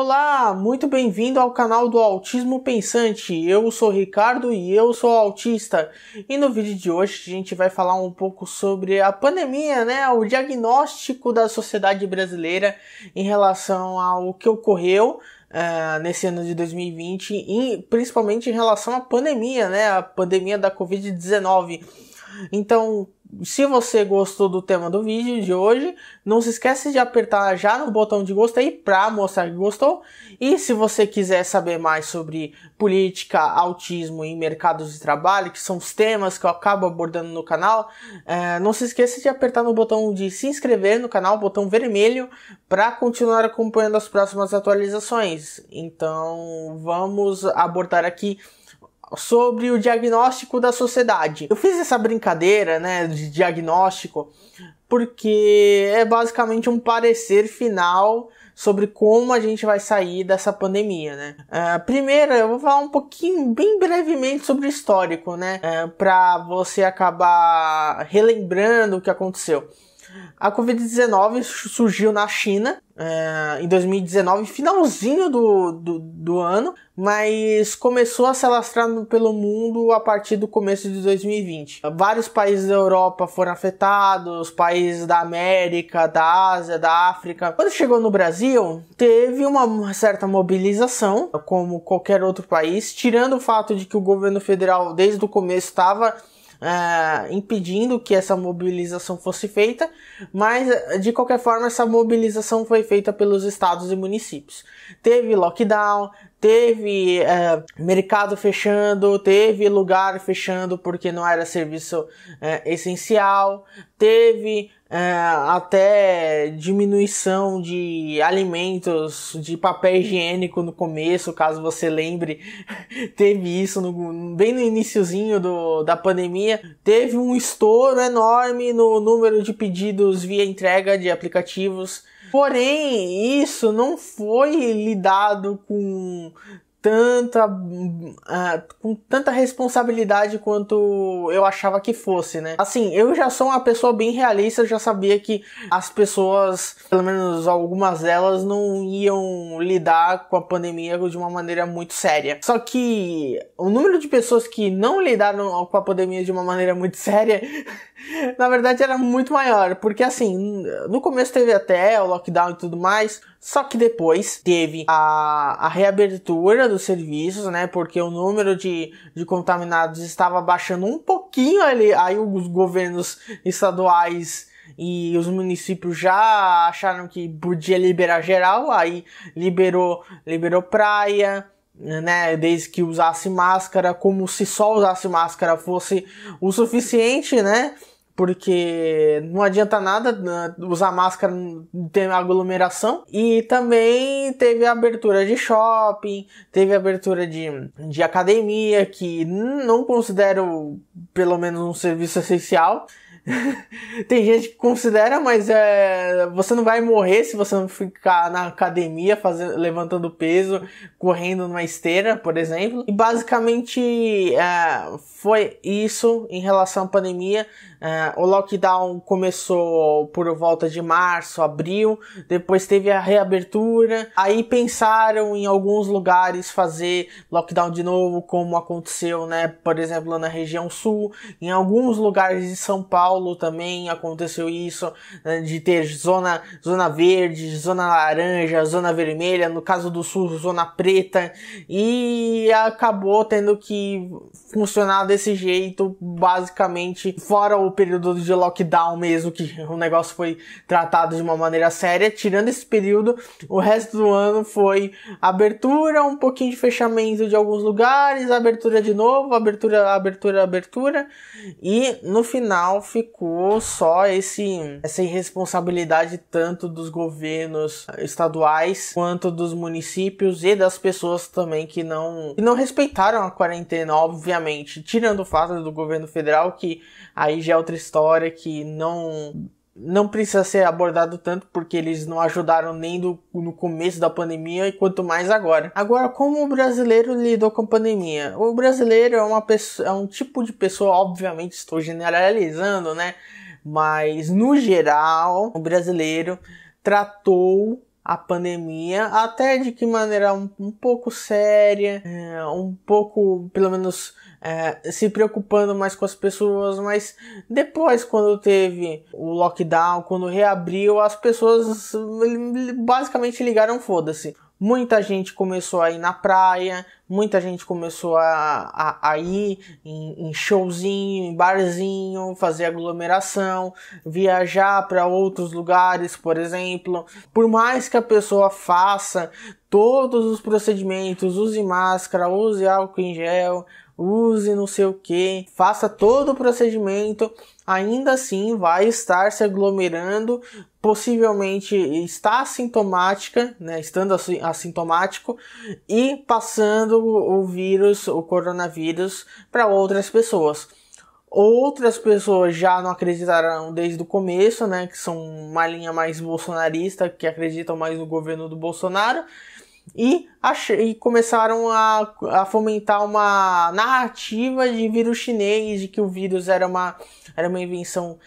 Olá, muito bem-vindo ao canal do Autismo Pensante. Eu sou o Ricardo e eu sou autista. E no vídeo de hoje a gente vai falar um pouco sobre a pandemia, o diagnóstico da sociedade brasileira em relação ao que ocorreu nesse ano de 2020 e principalmente em relação à pandemia, a pandemia da Covid-19. Então, se você gostou do tema do vídeo de hoje, não se esquece de apertar já no botão de gostei para mostrar que gostou. E se você quiser saber mais sobre política, autismo e mercados de trabalho, que são os temas que eu acabo abordando no canal, não se esqueça de apertar no botão de se inscrever no canal, botão vermelho, para continuar acompanhando as próximas atualizações. Então, vamos abordar aqui sobre o diagnóstico da sociedade. Eu fiz essa brincadeira, de diagnóstico, porque é basicamente um parecer final sobre como a gente vai sair dessa pandemia, Primeiro, eu vou falar um pouquinho, bem brevemente, sobre o histórico, para você acabar relembrando o que aconteceu. A Covid-19 surgiu na China em 2019, finalzinho do ano, mas começou a se alastrar pelo mundo a partir do começo de 2020. Vários países da Europa foram afetados, países da América, da Ásia, da África. Quando chegou no Brasil, teve uma certa mobilização, como qualquer outro país, tirando o fato de que o governo federal desde o começo estava impedindo que essa mobilização fosse feita, mas de qualquer forma essa mobilização foi feita pelos estados e municípios. Teve lockdown, teve mercado fechando, teve lugar fechando porque não era serviço essencial, teve até diminuição de alimentos, de papel higiênico no começo, caso você lembre, teve isso bem no iniciozinho da pandemia. Teve um estouro enorme no número de pedidos via entrega de aplicativos. Porém, isso não foi lidado com tanta responsabilidade quanto eu achava que fosse, Assim, eu já sou uma pessoa bem realista, eu já sabia que as pessoas, pelo menos algumas delas, não iam lidar com a pandemia de uma maneira muito séria. Só que o número de pessoas que não lidaram com a pandemia de uma maneira muito séria, na verdade era muito maior, porque assim, no começo teve até o lockdown e tudo mais, só que depois teve a reabertura dos serviços, porque o número de contaminados estava baixando um pouquinho ali, aí os governos estaduais e os municípios já acharam que podia liberar geral, aí liberou praia, desde que usasse máscara, como se só usasse máscara fosse o suficiente, porque não adianta nada usar máscara, ter aglomeração. E também teve a abertura de shopping, teve a abertura de academia, que não considero pelo menos um serviço essencial. Tem gente que considera, mas você não vai morrer se você não ficar na academia levantando peso, correndo numa esteira, por exemplo. E basicamente foi isso em relação à pandemia. O lockdown começou por volta de março, abril, depois teve a reabertura, aí pensaram em alguns lugares fazer lockdown de novo, como aconteceu, por exemplo, na região sul, em alguns lugares de São Paulo também aconteceu isso, de ter zona verde, zona laranja, zona vermelha, no caso do sul, zona preta, e acabou tendo que funcionar desse jeito, basicamente, fora o período de lockdown mesmo, que o negócio foi tratado de uma maneira séria. Tirando esse período, o resto do ano foi abertura, um pouquinho de fechamento de alguns lugares, abertura de novo, abertura, e no final ficou só essa irresponsabilidade tanto dos governos estaduais quanto dos municípios e das pessoas também que não respeitaram a quarentena, obviamente, tirando o fato do governo federal, que aí já é outra história, que não precisa ser abordado tanto, porque eles não ajudaram nem no começo da pandemia, e quanto mais agora. Agora, como o brasileiro lidou com a pandemia? O brasileiro é um tipo de pessoa, obviamente estou generalizando, mas no geral, o brasileiro tratou a pandemia, até de que maneira um pouco séria, um pouco, pelo menos, se preocupando mais com as pessoas, mas depois, quando teve o lockdown, quando reabriu, as pessoas basicamente ligaram foda-se. Muita gente começou a ir na praia, muita gente começou a ir em showzinho, em barzinho, fazer aglomeração, viajar para outros lugares, por exemplo. Por mais que a pessoa faça todos os procedimentos, use máscara, use álcool em gel, use não sei o que, faça todo o procedimento, ainda assim vai estar se aglomerando, possivelmente está assintomática, né, estando assintomático e passando o vírus, o coronavírus, para outras pessoas. Outras pessoas já não acreditaram desde o começo, né, que são uma linha mais bolsonarista, que acreditam mais no governo do Bolsonaro, e começaram a fomentar uma narrativa de vírus chinês, de que o vírus era uma invenção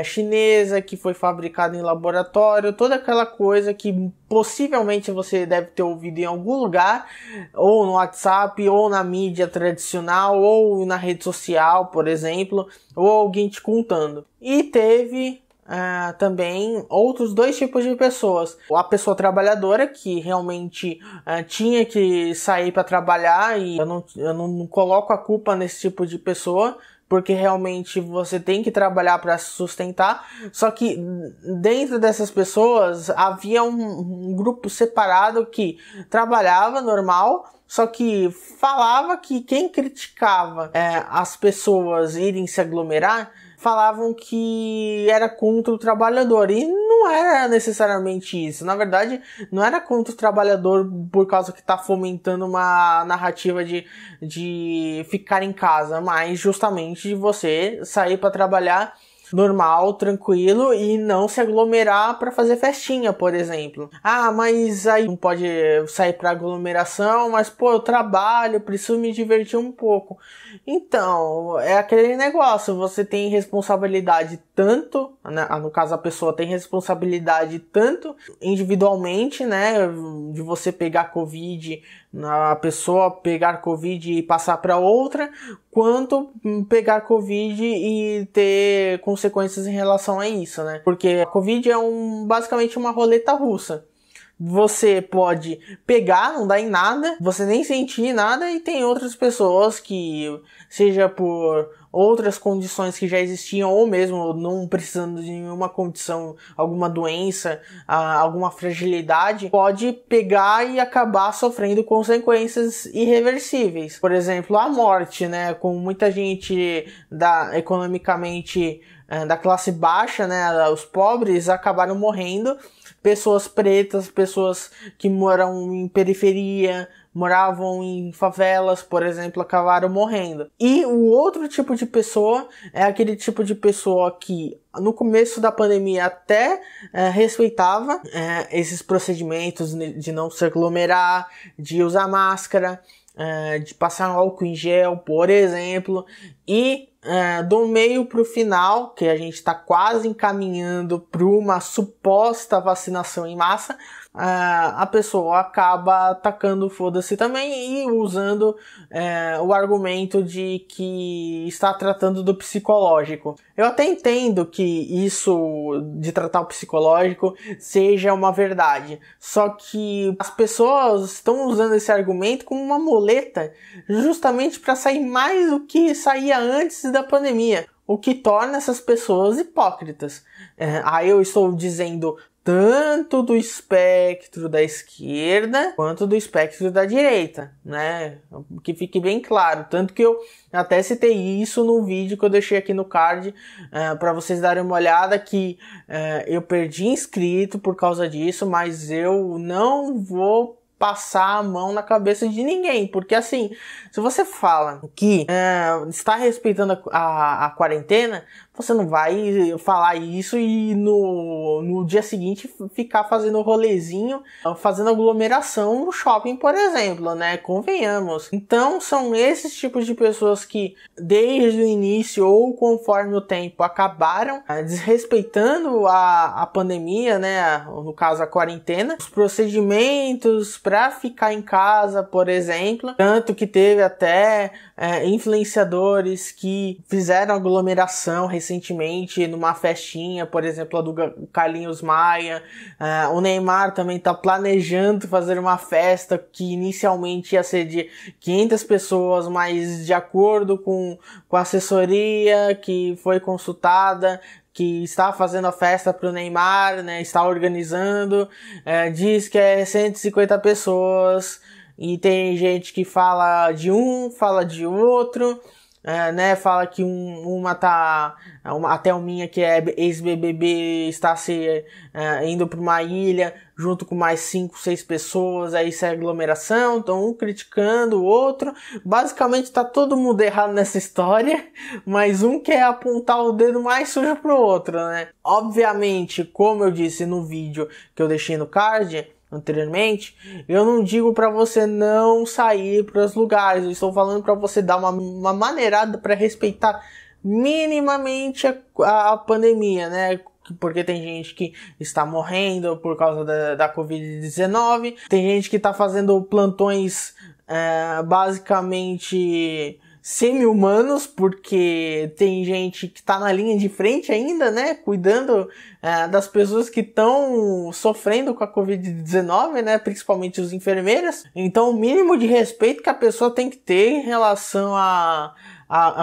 chinesa, que foi fabricado em laboratório, toda aquela coisa que possivelmente você deve ter ouvido em algum lugar, ou no WhatsApp, ou na mídia tradicional, ou na rede social, por exemplo, ou alguém te contando. E teve também outros dois tipos de pessoas. A pessoa trabalhadora, que realmente tinha que sair para trabalhar, e eu não coloco a culpa nesse tipo de pessoa, porque realmente você tem que trabalhar para se sustentar. Só que dentro dessas pessoas havia um grupo separado que trabalhava normal, só que falava que quem criticava as pessoas irem se aglomerar, falavam que era contra o trabalhador, e não era necessariamente isso. Na verdade, não era contra o trabalhador por causa que está fomentando uma narrativa de ficar em casa, mas justamente de você sair para trabalhar normal, tranquilo, e não se aglomerar para fazer festinha, por exemplo. Ah, mas aí não pode sair para aglomeração, mas pô, eu trabalho, preciso me divertir um pouco. Então, é aquele negócio, você tem responsabilidade tanto, né, no caso a pessoa tem responsabilidade tanto individualmente, né, de você pegar Covid, a pessoa pegar Covid e passar para outra, quanto pegar Covid e ter consequências em relação a isso, né? Porque a Covid é basicamente uma roleta russa. Você pode pegar, não dá em nada, você nem sentir nada, e tem outras pessoas que, seja por outras condições que já existiam, ou mesmo não precisando de nenhuma condição, alguma doença, alguma fragilidade, pode pegar e acabar sofrendo consequências irreversíveis. Por exemplo, a morte, né? Com muita gente economicamente da classe baixa, né? Os pobres acabaram morrendo. Pessoas pretas, pessoas que moram em periferia, moravam em favelas, por exemplo, acabaram morrendo. E o outro tipo de pessoa é aquele tipo de pessoa que no começo da pandemia até respeitava esses procedimentos de não se aglomerar, de usar máscara, de passar um álcool em gel, por exemplo, e do meio para o final, que a gente está quase encaminhando para uma suposta vacinação em massa, a pessoa acaba atacando foda-se também e usando o argumento de que está tratando do psicológico. Eu até entendo que isso de tratar o psicológico seja uma verdade, só que as pessoas estão usando esse argumento como uma muleta justamente para sair mais do que saía antes da pandemia, o que torna essas pessoas hipócritas. Aí eu estou dizendo tanto do espectro da esquerda quanto do espectro da direita, né? Que fique bem claro. Tanto que eu até citei isso no vídeo que eu deixei aqui no card para vocês darem uma olhada, que eu perdi inscrito por causa disso, mas eu não vou passar a mão na cabeça de ninguém, porque assim, se você fala que está respeitando a quarentena, você não vai falar isso e no dia seguinte ficar fazendo rolezinho, fazendo aglomeração no shopping, por exemplo, né? Convenhamos. Então, são esses tipos de pessoas que, desde o início ou conforme o tempo, acabaram desrespeitando a pandemia, né? No caso, a quarentena, os procedimentos para ficar em casa, por exemplo. Tanto que teve até influenciadores que fizeram aglomeração recentemente numa festinha, por exemplo, a do Carlinhos Maia. O Neymar também está planejando fazer uma festa que inicialmente ia ser de 500 pessoas, mas de acordo com a assessoria que foi consultada, que está fazendo a festa para o Neymar, né, está organizando, diz que é 150 pessoas, e tem gente que fala de um, fala de outro, né, fala que a Thelminha, que é ex-BBB, está indo para uma ilha junto com mais 5, 6 pessoas, aí isso é aglomeração, então um criticando o outro. Basicamente tá todo mundo errado nessa história, mas um quer apontar o dedo mais sujo pro outro, né? Obviamente, como eu disse no vídeo que eu deixei no card anteriormente, eu não digo para você não sair para os lugares, eu estou falando para você dar uma maneirada para respeitar minimamente a pandemia, né? Porque tem gente que está morrendo por causa da Covid-19, tem gente que está fazendo plantões basicamente semi-humanos, porque tem gente que está na linha de frente ainda, né, cuidando das pessoas que estão sofrendo com a Covid-19, né, principalmente os enfermeiros. Então, o mínimo de respeito que a pessoa tem que ter em relação a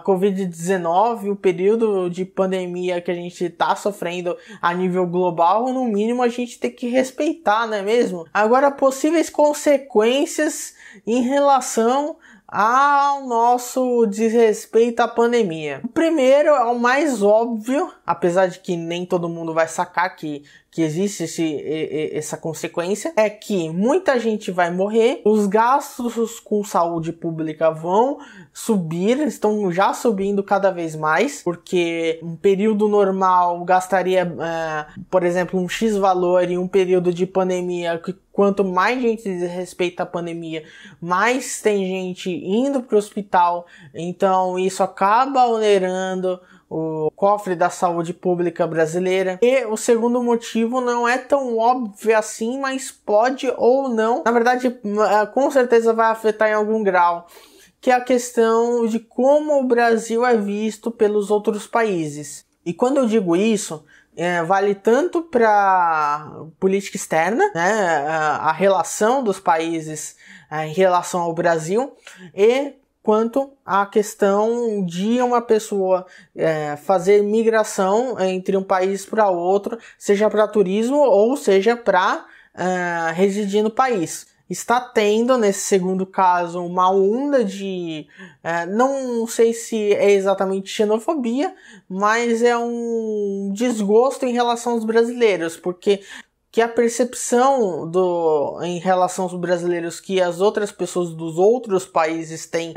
Covid-19, o período de pandemia que a gente está sofrendo a nível global, no mínimo a gente tem que respeitar, não é mesmo? Agora, possíveis consequências em relação ao nosso desrespeito à pandemia. O primeiro é o mais óbvio, apesar de que nem todo mundo vai sacar que existe essa consequência, é que muita gente vai morrer, os gastos com saúde pública vão subir, estão já subindo cada vez mais, porque um período normal gastaria, por exemplo, um X valor, e um período de pandemia, que quanto mais gente desrespeita a pandemia, mais tem gente indo para o hospital, então isso acaba onerando o cofre da saúde pública brasileira. E o segundo motivo não é tão óbvio assim, mas pode ou não, na verdade, com certeza vai afetar em algum grau, que é a questão de como o Brasil é visto pelos outros países. E quando eu digo isso, vale tanto para política externa, né, a relação dos países em relação ao Brasil, e quanto à questão de uma pessoa fazer migração entre um país para outro, seja para turismo ou seja para residir no país. Está tendo, nesse segundo caso, uma onda de, não sei se é exatamente xenofobia, mas é um desgosto em relação aos brasileiros, porque que a percepção em relação aos brasileiros que as outras pessoas dos outros países têm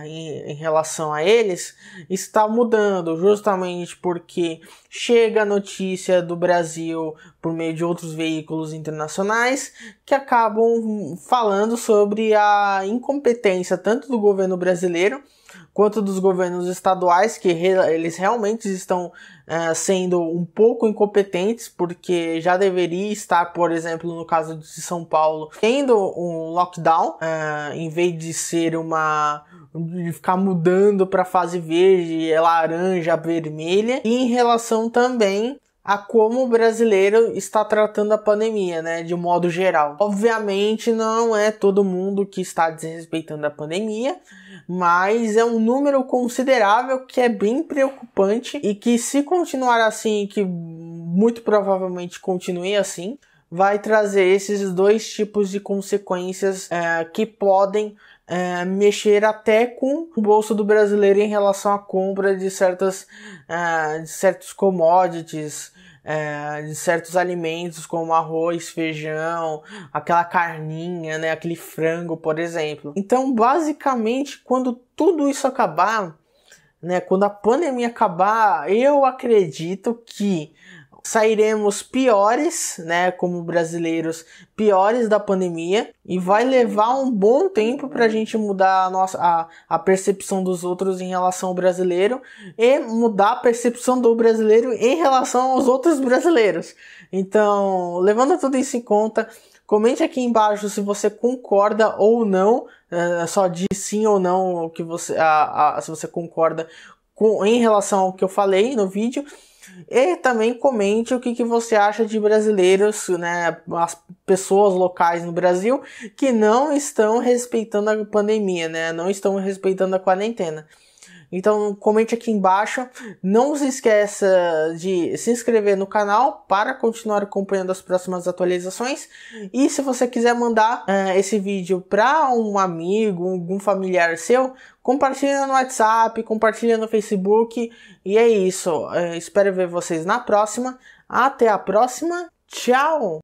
em relação a eles está mudando, justamente porque chega a notícia do Brasil por meio de outros veículos internacionais que acabam falando sobre a incompetência tanto do governo brasileiro quanto dos governos estaduais, que eles realmente estão sendo um pouco incompetentes, porque já deveria estar, por exemplo, no caso de São Paulo, tendo um lockdown, em vez de ser de ficar mudando para fase verde, laranja, vermelha, e em relação também a como o brasileiro está tratando a pandemia, né, de um modo geral. Obviamente não é todo mundo que está desrespeitando a pandemia, mas é um número considerável que é bem preocupante e que, se continuar assim, que muito provavelmente continue assim, vai trazer esses dois tipos de consequências que podem mexer até com o bolso do brasileiro em relação à compra de certos commodities, de certos alimentos como arroz, feijão, aquela carninha, né, aquele frango, por exemplo. Então, basicamente, quando tudo isso acabar, né, quando a pandemia acabar, eu acredito que sairemos piores, né, como brasileiros, piores da pandemia, e vai levar um bom tempo para a gente mudar a percepção dos outros em relação ao brasileiro e mudar a percepção do brasileiro em relação aos outros brasileiros. Então, levando tudo isso em conta, comente aqui embaixo se você concorda ou não, só diz sim ou não que você, se você concorda em relação ao que eu falei no vídeo. E também comente o que você acha de brasileiros, né, as pessoas locais no Brasil que não estão respeitando a pandemia, né, não estão respeitando a quarentena. Então comente aqui embaixo, não se esqueça de se inscrever no canal para continuar acompanhando as próximas atualizações. E se você quiser mandar esse vídeo para um amigo, algum familiar seu, compartilha no WhatsApp, compartilha no Facebook. E é isso, espero ver vocês na próxima. Até a próxima, tchau!